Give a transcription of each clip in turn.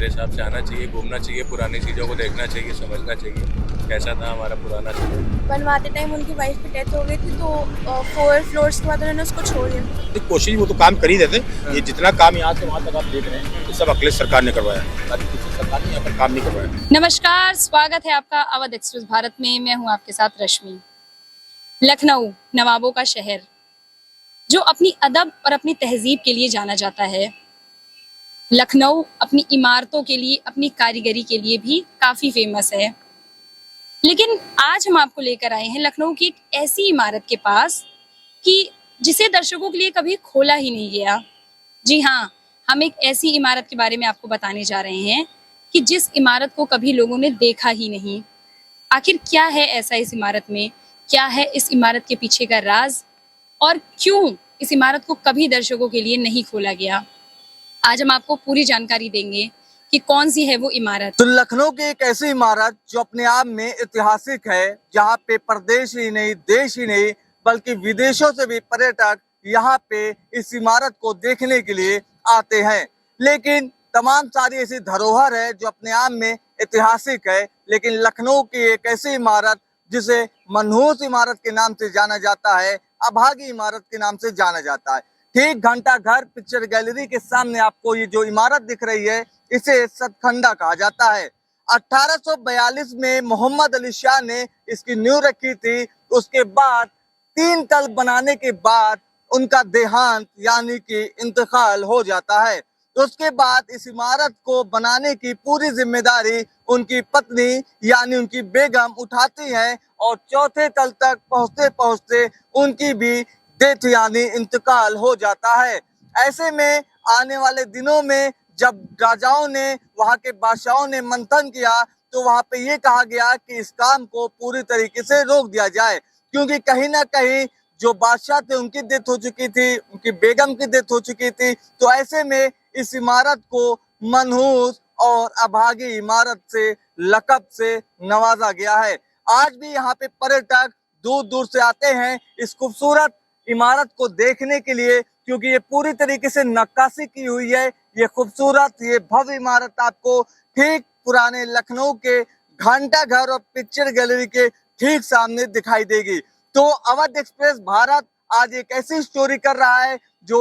मेरे हिसाब से आना चाहिए, घूमना चाहिए, पुरानी चीज़ों को देखना चाहिए, समझना चाहिए कैसा था हमारा पुराना समय। बनवाते टाइम उनकी वाइफ की डेथ हो गई थी तो 4 फ्लोर्स के बाद उन्होंने उसको छोड़ दिया। कोशिश वो तो काम कर ही देते। ये जितना काम यहाँ से वहाँ तक आप देख रहे हैं, ये सब अखिलेश सरकार ने करवाया है। बाकी किसी सरकार ने यहाँ पर काम नहीं करवाया। नमस्कार, स्वागत है आपका अवध एक्सप्रेस भारत में। मैं हूं आपके साथ रश्मि। लखनऊ नवाबों का शहर जो अपनी अदब और अपनी तहजीब के लिए जाना जाता है। लखनऊ अपनी इमारतों के लिए, अपनी कारीगरी के लिए भी काफी फेमस है। लेकिन आज हम आपको लेकर आए हैं लखनऊ की एक ऐसी इमारत के पास कि जिसे दर्शकों के लिए कभी खोला ही नहीं गया। जी हाँ, हम एक ऐसी इमारत के बारे में आपको बताने जा रहे हैं कि जिस इमारत को कभी लोगों ने देखा ही नहीं। आखिर क्या है ऐसा इस इमारत में, क्या है इस इमारत के पीछे का राज और क्यों इस इमारत को कभी दर्शकों के लिए नहीं खोला गया। आज हम आपको पूरी जानकारी देंगे कि कौन सी है वो इमारत। तो लखनऊ की एक ऐसी इमारत जो अपने आप में ऐतिहासिक है, जहाँ पे प्रदेश ही नहीं, देश ही नहीं, बल्कि विदेशों से भी पर्यटक यहाँ पे इस इमारत को देखने के लिए आते हैं। लेकिन तमाम सारी ऐसी धरोहर है जो अपने आप में ऐतिहासिक है, लेकिन लखनऊ की एक ऐसी इमारत जिसे मनहूस इमारत के नाम से जाना जाता है, अभागी इमारत के नाम से जाना जाता है। ठीक घंटा घर पिक्चर गैलरी के सामने आपको ये जो इमारत दिख रही है, इसे सतखंडा कहा जाता है। 1842 में मोहम्मद अली शाह ने इसकी नींव रखी थी। उसके बाद 3 तल बनाने के बाद उनका देहांत यानी कि इंतकाल हो जाता है। तो उसके बाद इस इमारत को बनाने की पूरी जिम्मेदारी उनकी पत्नी यानी उनकी बेगम उठाती हैं और चौथे तल तक पहुंचते पहुंचते उनकी भी डेथ यानी इंतकाल हो जाता है। ऐसे में आने वाले दिनों में जब राजाओं ने, वहां के बादशाहों ने मंथन किया तो वहां पे ये कहा गया कि इस काम को पूरी तरीके से रोक दिया जाए, क्योंकि कहीं ना कहीं जो बादशाह थे उनकी डेथ हो चुकी थी, उनकी बेगम की डेथ हो चुकी थी। तो ऐसे में इस इमारत को मनहूस और अभागी इमारत से लक़ब से नवाजा गया है। आज भी यहाँ पे पर्यटक दूर दूर से आते हैं इस खूबसूरत इमारत को देखने के लिए, क्योंकि ये पूरी तरीके से नक्काशी की हुई है। ये खूबसूरत, ये भव्य इमारत आपको ठीक पुराने लखनऊ के घंटा घर और पिक्चर गैलरी के ठीक सामने दिखाई देगी। तो अवध एक्सप्रेस भारत आज एक ऐसी स्टोरी कर रहा है जो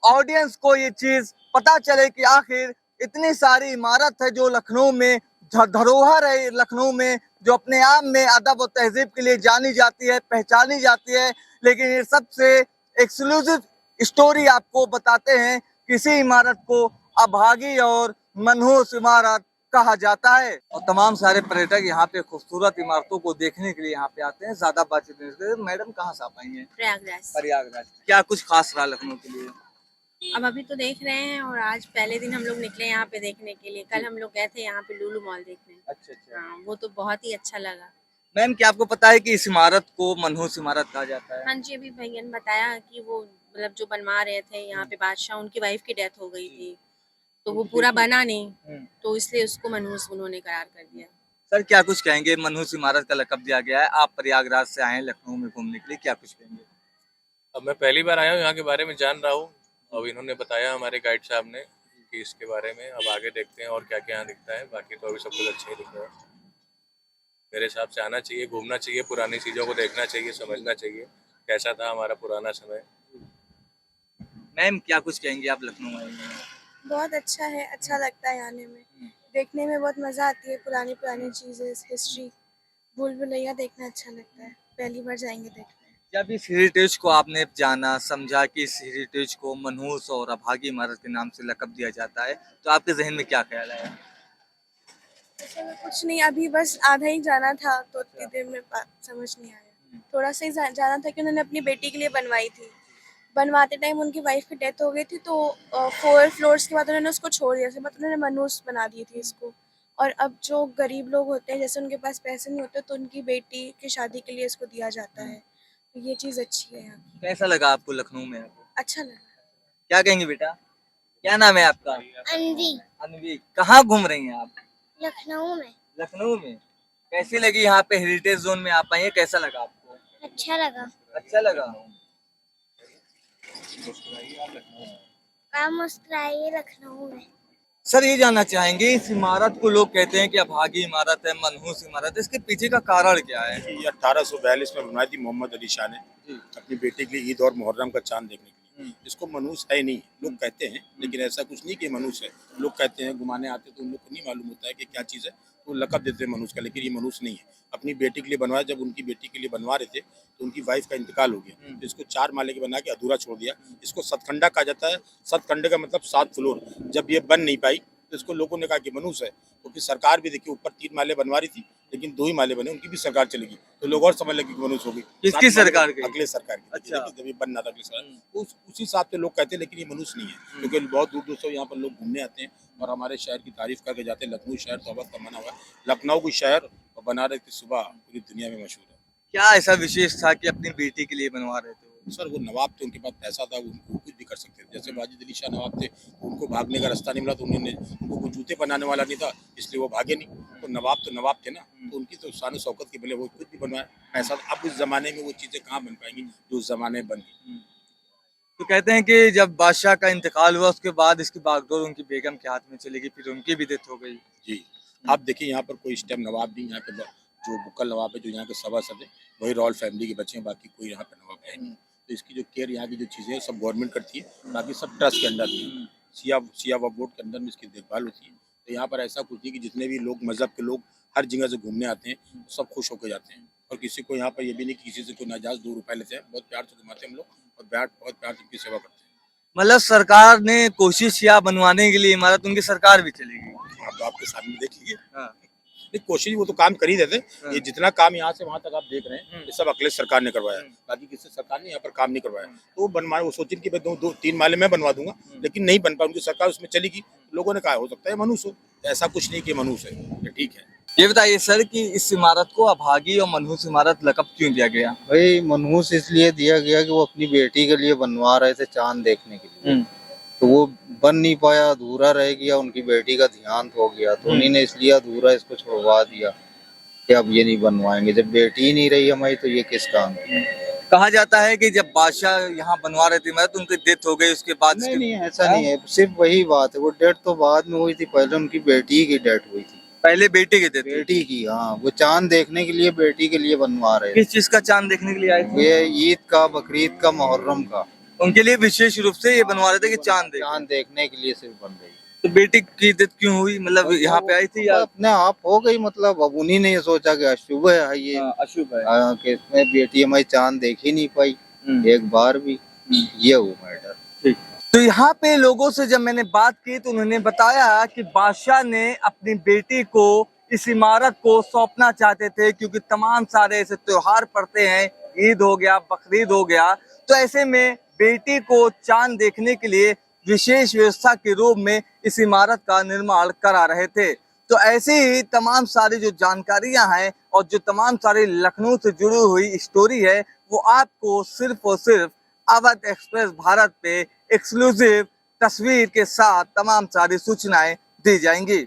ऑडियंस को ये चीज पता चले कि आखिर इतनी सारी इमारत है जो लखनऊ में धरोहर है, लखनऊ में जो अपने आप में अदब और तहजीब के लिए जानी जाती है, पहचानी जाती है। लेकिन ये सबसे एक्सक्लूसिव स्टोरी आपको बताते हैं, किसी इमारत को अभागी और मनहूस इमारत कहा जाता है। और तमाम सारे पर्यटक यहाँ पे खूबसूरत इमारतों को देखने के लिए यहाँ पे आते हैं। ज्यादा बातचीत नहीं करते। मैडम कहाँ से आप आई हैं? प्रयागराज। प्रयागराज। क्या कुछ खास रहा लखनऊ के लिए? अब अभी तो देख रहे हैं और आज पहले दिन हम लोग निकले यहाँ पे देखने के लिए। कल हम लोग गए थे यहाँ पे लुलु मॉल देखने। अच्छा अच्छा। हाँ, वो तो बहुत ही अच्छा लगा। मैम, क्या आपको पता है कि इस इमारत को मनहूस इमारत कहा जाता है? हाँ जी, अभी भैया ने बताया कि वो मतलब जो बनवा रहे थे यहाँ पे बादशाह, उनकी वाइफ की डेथ हो गई थी तो वो पूरा बना नहीं, तो इसलिए उसको मनहूस उन्होंने करार कर दिया। सर, क्या कुछ कहेंगे? मनहूस इमारत का लक़ब दिया गया है। आप प्रयागराज से आए हैं लखनऊ में घूमने के लिए, क्या कुछ कहेंगे? अब मैं पहली बार आया हूँ, यहाँ के बारे में जान रहा हूँ। अब इन्होंने बताया हमारे गाइड साहब ने कि इसके बारे में, अब आगे देखते हैं और क्या क्या यहाँ दिखता है। बाकी तो अभी सब कुछ अच्छा ही दिख रहा है। मेरे हिसाब से आना चाहिए, घूमना चाहिए, पुरानी चीज़ों को देखना चाहिए, समझना चाहिए कैसा था हमारा पुराना समय। मैम, क्या कुछ कहेंगे? आप लखनऊ आए हैं। बहुत अच्छा है, अच्छा लगता है आने में, देखने में बहुत मजा आती है। पुरानी पुरानी चीजें, हिस्ट्री, भूल भुलैया देखना अच्छा लगता है। पहली बार जाएंगे देखने। जब इस हेरिटेज को आपने जाना, समझा कि इस हेरिटेज को मनहूस और अभागी इमारत के नाम से लक़ब दिया जाता है, तो आपके जहन में क्या ख्याल आया? ऐसा में कुछ नहीं, अभी बस आधा ही जाना था तो उतनी देर में समझ नहीं आया। थोड़ा सा ही जाना था कि उन्होंने अपनी बेटी के लिए बनवाई थी। बनवाते टाइम उनकी वाइफ की डेथ हो गई थी तो 4 फ्लोर्स के बाद उन्होंने उसको छोड़ दिया। मतलब उन्होंने मनहूस बना दी थी इसको। और अब जो गरीब लोग होते हैं, जैसे उनके पास पैसे नहीं होते, तो उनकी बेटी की शादी के लिए इसको दिया जाता है। तो ये चीज़ अच्छी है यहाँ की। कैसा लगा आपको लखनऊ में आके? अच्छा लगा। क्या कहेंगे बेटा? क्या नाम है आपका? अनवी। अनवी। कहाँ घूम रही हैं आप? लखनऊ में। लखनऊ में। कैसी लगी यहाँ पे हेरिटेज जोन में आप आई हैं? कैसा लगा आपको? अच्छा लगा। अच्छा लगा। आप मुस्कुराइए लखनऊ में। सर ये जानना चाहेंगे, इस इमारत को लोग कहते हैं कि अभागी इमारत है, मनहूस इमारत है, इसके पीछे का कारण क्या है? ये 1842 में बनवाई थी मोहम्मद अली शाह ने अपनी बेटी के लिए ईद और मुहर्रम का चांद देखने के लिए। इसको मनहूस है नहीं, लोग कहते हैं, लेकिन ऐसा कुछ नहीं कि मनहूस है। लोग कहते हैं, घुमाने आते तो उन लोग को नहीं मालूम होता है कि क्या चीज़ है, तो लकब देते हैं मनहूस का, लेकिन ये मनहूस नहीं है। अपनी बेटी के लिए बनवाया, जब उनकी बेटी के लिए बनवा रहे थे तो उनकी वाइफ का इंतकाल हो गया, तो इसको 4 माले के बना के अधूरा छोड़ दिया। इसको सतखंडा कहा जाता है। सतखंडे का मतलब 7 फ्लोर। जब ये बन नहीं पाई तो इसको लोगों ने कहा कि मनहूस है, क्योंकि सरकार भी देखिए ऊपर 3 माले बनवा रही थी, लेकिन 2 ही माले बने, उनकी भी सरकार चलेगी, तो लोग और समझ लगे कि मनहूस होगी। किसकी सरकार की? अगले सरकार की। अच्छा। देखिए, जब ये बनना था अगले सरकार, उसी हिसाब से लोग कहते हैं, लेकिन ये मनहूस नहीं है, क्योंकि बहुत दूर दूर से यहाँ पर लोग घूमने आते हैं और हमारे शहर की तारीफ करके जाते हैं। लखनऊ शहर तो अवध का बना हुआ है, लखनऊ को शहर और बनारस की सुबह पूरी दुनिया में मशहूर है। क्या ऐसा विशेष था कि अपनी बेटी के लिए बनवा रहे थे? सर वो नवाब थे, उनके पास पैसा था, वो कुछ भी कर सकते थे। जैसे वाजिद अली शाह नवाब थे, उनको भागने का रास्ता नहीं मिला, तो उन्होंने, उनको कोई जूते बनाने वाला नहीं था, इसलिए वो भागे नहीं। तो नवाब थे ना, तो उनकी तो शान शौकत के बले वो कुछ भी बनवाया। पैसा अब उस जमाने में वो चीज़ें कहाँ बन पाएंगी जो उस जमाने में बन गई। तो कहते हैं कि जब बादशाह का इंतकाल हुआ उसके बाद इसकी बागडोर उनकी बेगम के हाथ में चली गई, फिर उनकी भी डेथ हो गई। जी, आप देखिए यहाँ पर कोई इस टाइम नवाब नहीं, यहाँ के जो बुक्कल नवाब है, जो यहाँ के सभासद है, वही रॉयल फैमिली के बच्चे हैं, बाकी कोई यहाँ पे नवाब है नहीं। तो इसकी जो केयर, यहाँ की जो चीज़ें हैं, सब गवर्नमेंट करती है, बाकी सब ट्रस्ट के अंडर में, सिया वक्फ बोर्ड के अंदर में इसकी देखभाल होती है। तो यहाँ पर ऐसा कुछ नहीं कि जितने भी लोग, मजहब के लोग हर जगह से घूमने आते हैं, सब खुश होकर जाते हैं, और किसी को यहाँ पर ये भी नहीं किसी से कोई नाजायज़ 2 रुपए लेते हैं। बहुत प्यार से घुमाते हैं हम लोग, और बहुत प्यार से उनकी सेवा करते हैं। मतलब सरकार ने कोशिश किया बनवाने के लिए इमारत, उनकी सरकार भी चली गई। आप आपके सामने देख लीजिए। हाँ। नहीं, कोशिश वो तो काम कर ही देते। हाँ। ये जितना काम यहाँ से वहाँ तक आप देख रहे हैं, ये सब अखिलेश सरकार ने करवाया, बाकी किसी सरकार ने यहाँ पर काम नहीं करवाया। तो वो बनवाए, वो सोचे कि मैं 2-3 माले में बनवा दूंगा, लेकिन नहीं बन पाया, उनकी सरकार उसमें चली गई। लोगों ने कहा हो सकता है मनहूस हो, ऐसा कुछ नहीं कि मनहूस है, ये ठीक है। ये बताइए सर कि इस इमारत को अभागी और मनहूस इमारत लकब क्यों दिया गया? भाई मनहूस इसलिए दिया गया कि वो अपनी बेटी के लिए बनवा रहे थे चांद देखने के लिए, तो वो बन नहीं पाया, अधूरा रह गया, उनकी बेटी का देहांत हो गया, तो उन्हीं ने इसलिए अधूरा इसको छुड़वा दिया कि अब ये नहीं बनवाएंगे। जब बेटी ही नहीं रही हमारी तो ये किस काम की? कहा जाता है कि जब बादशाह यहाँ बनवा रहे थे इमारत, उनकी डेथ हो गई, उसके बाद नहीं, ऐसा नहीं है, सिर्फ वही बात है। वो डेथ तो बाद में हुई थी, पहले उनकी बेटी की डेथ हुई थी। पहले बेटी की डेथ? बेटी की, हाँ। वो चांद देखने के लिए बेटी के लिए बनवा रहे थे। किस चीज का चांद देखने के लिए आए थे? ये ईद का, बकरीद का, मुहर्रम का। उनके लिए विशेष रूप से ये बनवा रहे थे कि चांद देखने के लिए सिर्फ बन रही। तो बेटी की डेथ क्यों हुई? मतलब यहाँ पे आई थी या अपने आप हो गई? मतलब अब उन्हीं ने ये सोचा कि अशुभ है ये, अशुभ है कि इसमें बेटी हमारी चांद देख ही नहीं पाई एक बार भी। ये हुआ मैटर। तो यहाँ पे लोगों से जब मैंने बात की तो उन्होंने बताया कि बादशाह ने अपनी बेटी को इस इमारत को सौंपना चाहते थे, क्योंकि तमाम सारे ऐसे त्योहार पड़ते हैं, ईद हो गया, बकरीद हो गया, तो ऐसे में बेटी को चांद देखने के लिए विशेष व्यवस्था के रूप में इस इमारत का निर्माण करा रहे थे। तो ऐसे ही तमाम सारी जो जानकारियां हैं और जो तमाम सारी लखनऊ से जुड़ी हुई स्टोरी है, वो आपको सिर्फ और सिर्फ अवध एक्सप्रेस भारत पे एक्सक्लूसिव तस्वीर के साथ तमाम सारी सूचनाएं दी जाएंगी।